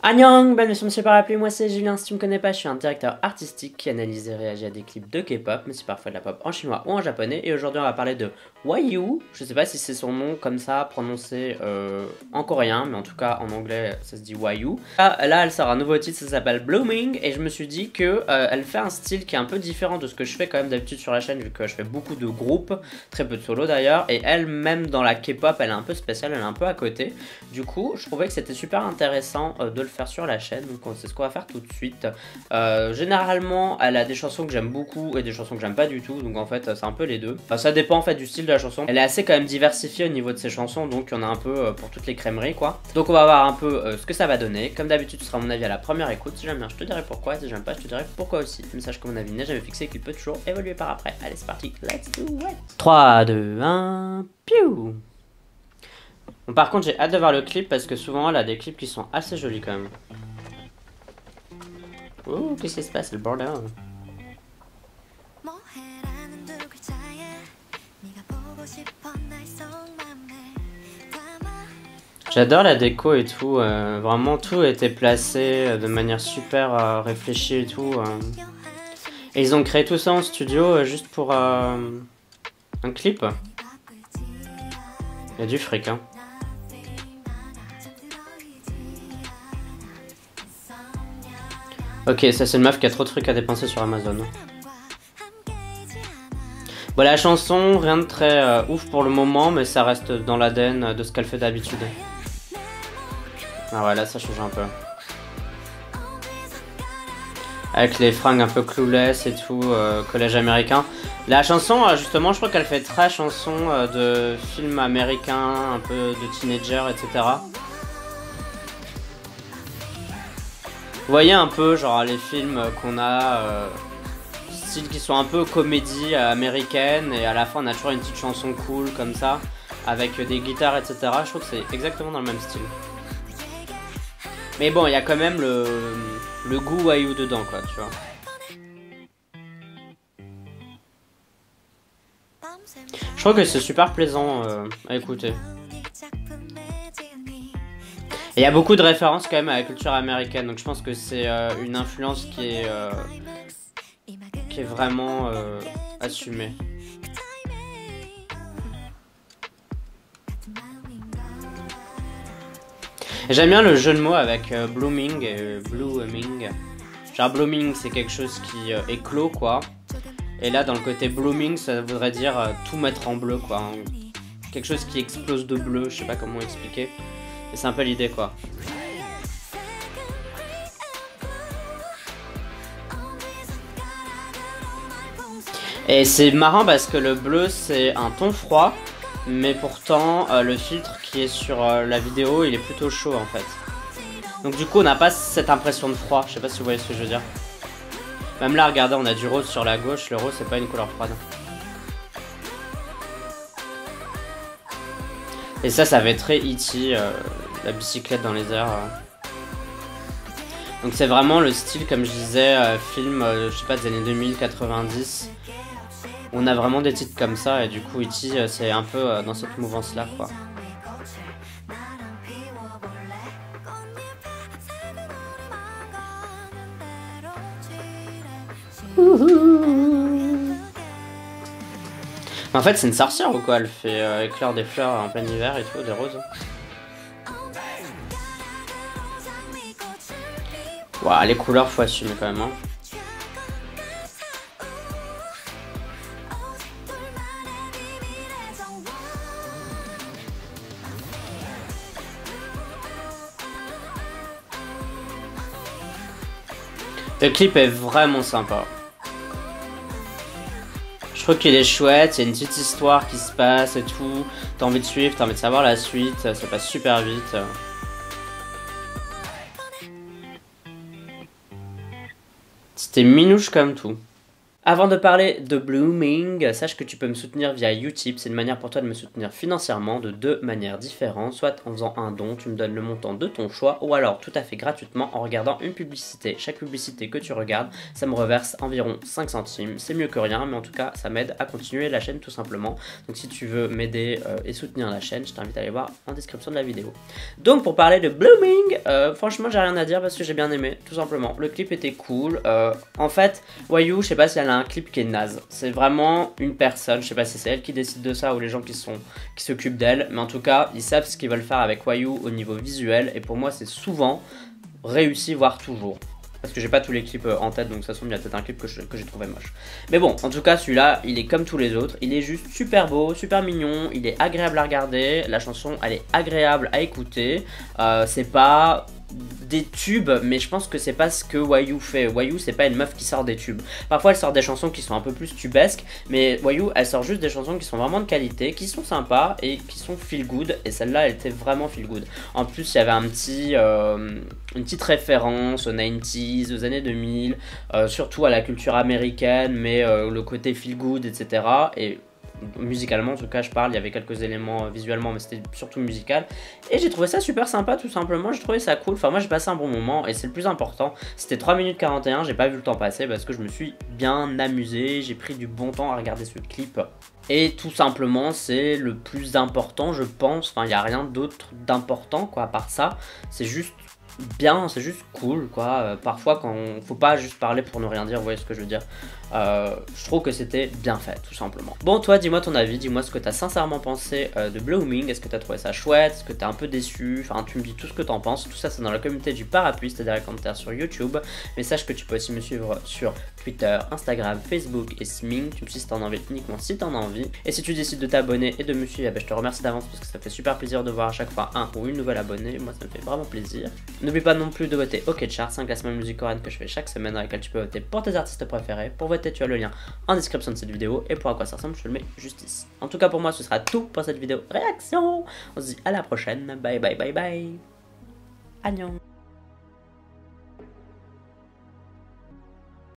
Annyeong, ben monsieur parapluie, moi c'est Julien, si tu me connais pas, je suis un directeur artistique qui analyse et réagit à des clips de K-pop, mais c'est parfois de la pop en chinois ou en japonais, et aujourd'hui on va parler de YU, je sais pas si c'est son nom comme ça, prononcé en coréen, mais en tout cas en anglais ça se dit YU. Là elle sort un nouveau titre, ça s'appelle Blooming, et je me suis dit que elle fait un style qui est un peu différent de ce que je fais quand même d'habitude sur la chaîne, vu que je fais beaucoup de groupes, très peu de solos d'ailleurs, et elle même dans la K-pop elle est un peu spéciale, elle est un peu à côté, du coup je trouvais que c'était super intéressant de le faire sur la chaîne, donc c'est ce qu'on va faire tout de suite. Généralement elle a des chansons que j'aime beaucoup et des chansons que j'aime pas du tout, donc en fait c'est un peu les deux. Ça dépend en fait du style de la chanson. Elle est assez quand même diversifiée au niveau de ses chansons, donc il y en a un peu pour toutes les crèmeries quoi. Donc on va voir un peu ce que ça va donner. Comme d'habitude ce sera mon avis à la première écoute. Si j'aime bien je te dirai pourquoi, si j'aime pas je te dirai pourquoi aussi. Mais sache que mon avis n'est jamais fixé, qu'il peut toujours évoluer par après. Allez c'est parti, let's do it. 3, 2, 1, piou. Bon, par contre j'ai hâte de voir le clip parce que souvent elle a des clips qui sont assez jolis quand même. Ouh, qu'est-ce qui se passe, le bordel. J'adore la déco et tout, vraiment tout a été placé de manière super réfléchie et tout. Et ils ont créé tout ça en studio juste pour un clip. Il y a du fric hein. Ok, ça c'est une meuf qui a trop de trucs à dépenser sur Amazon. Bon, la chanson, rien de très ouf pour le moment, mais ça reste dans l'ADN de ce qu'elle fait d'habitude. Ah ouais, là ça change un peu. Avec les fringues un peu clueless et tout, collège américain. La chanson, justement, je crois qu'elle fait très chanson de film américain, un peu de teenager, etc. Vous voyez un peu genre les films qu'on a, style qui sont un peu comédie américaine, et à la fin on a toujours une petite chanson cool comme ça, avec des guitares etc. Je trouve que c'est exactement dans le même style. Mais bon, il y a quand même le goût YU dedans quoi, tu vois. Je trouve que c'est super plaisant à écouter. Et il y a beaucoup de références quand même à la culture américaine, donc je pense que c'est une influence qui est vraiment assumée. J'aime bien le jeu de mots avec blooming et blooming. Genre blooming c'est quelque chose qui éclot quoi. Et là dans le côté blooming ça voudrait dire tout mettre en bleu quoi. Quelque chose qui explose de bleu, je sais pas comment expliquer. Mais c'est un peu l'idée quoi. Et c'est marrant parce que le bleu c'est un ton froid, mais pourtant le filtre qui est sur la vidéo il est plutôt chaud en fait. Donc du coup on n'a pas cette impression de froid, je sais pas si vous voyez ce que je veux dire. Même là regardez on a du rose sur la gauche, le rose c'est pas une couleur froide. Et ça fait très E.T. La bicyclette dans les airs. Donc c'est vraiment le style comme je disais, film je sais pas des années 2000, 90. On a vraiment des titres comme ça et du coup E.T. c'est un peu dans cette mouvance là quoi. En fait c'est une sorcière ou quoi, elle fait éclore des fleurs en plein hiver et tout, des roses. Ouah, les couleurs faut assumer quand même hein. Le clip est vraiment sympa. Je trouve qu'il est chouette, il y a une petite histoire qui se passe et tout. T'as envie de suivre, t'as envie de savoir la suite, ça passe super vite. C'était minouche comme tout. Avant de parler de Blooming, sache que tu peux me soutenir via Utip. C'est une manière pour toi de me soutenir financièrement de deux manières différentes. Soit en faisant un don, tu me donnes le montant de ton choix, ou alors tout à fait gratuitement en regardant une publicité. Chaque publicité que tu regardes, ça me reverse environ 5 centimes. C'est mieux que rien, mais en tout cas, ça m'aide à continuer la chaîne tout simplement. Donc si tu veux m'aider et soutenir la chaîne, je t'invite à aller voir en description de la vidéo. Donc pour parler de Blooming, franchement, j'ai rien à dire parce que j'ai bien aimé, tout simplement. Le clip était cool. En fait, Wayu, je sais pas si elle a un clip qui est naze. C'est vraiment une personne, je sais pas si c'est elle qui décide de ça ou les gens qui s'occupent d'elle, mais en tout cas, ils savent ce qu'ils veulent faire avec Wayu au niveau visuel, et pour moi, c'est souvent réussi, voire toujours. Parce que j'ai pas tous les clips en tête, donc ça semble, il y a peut-être un clip que j'ai trouvé moche. Mais bon, en tout cas, celui-là, il est comme tous les autres. Il est juste super beau, super mignon, il est agréable à regarder. La chanson, elle est agréable à écouter. C'est pas des tubes, mais je pense que c'est pas ce que Wayu fait. Wayu, c'est pas une meuf qui sort des tubes. Parfois elle sort des chansons qui sont un peu plus tubesques, mais Wayu, elle sort juste des chansons qui sont vraiment de qualité, qui sont sympas et qui sont feel good, et celle-là elle était vraiment feel good. En plus il y avait une petite référence aux 90s, aux années 2000, surtout à la culture américaine, mais le côté feel good, etc. Et musicalement en tout cas je parle, il y avait quelques éléments visuellement mais c'était surtout musical, et j'ai trouvé ça super sympa tout simplement, j'ai trouvé ça cool, enfin moi j'ai passé un bon moment et c'est le plus important. C'était 3 minutes 41, j'ai pas vu le temps passer parce que je me suis bien amusé, j'ai pris du bon temps à regarder ce clip. Et tout simplement c'est le plus important je pense, enfin il n'y a rien d'autre d'important quoi à part ça, c'est juste bien, c'est juste cool quoi. Parfois quand faut pas juste parler pour ne rien dire, vous voyez ce que je veux dire. Je trouve que c'était bien fait tout simplement. Bon, toi dis-moi ton avis, dis-moi ce que t'as sincèrement pensé de Blooming. Est-ce que t'as trouvé ça chouette, est-ce que t'es un peu déçu, enfin tu me dis tout ce que t'en penses. Tout ça c'est dans la communauté du parapluie, c'est-à-dire les commentaires sur YouTube. Mais sache que tu peux aussi me suivre sur Twitter, Instagram, Facebook et Sming. Tu me suis si t'en as envie, uniquement si t'en as envie. Et si tu décides de t'abonner et de me suivre, je te remercie d'avance parce que ça fait super plaisir de voir à chaque fois un ou une nouvelle abonnée. Moi ça me fait vraiment plaisir. N'oublie pas non plus de voter OK Chart, 5 classements de musique coréenne que je fais chaque semaine, dans lesquels tu peux voter pour tes artistes préférés. Pour voter, tu as le lien en description de cette vidéo, et pour à quoi ça ressemble, je te le mets juste ici. En tout cas pour moi ce sera tout pour cette vidéo réaction. On se dit à la prochaine, bye bye bye bye. Annyeong.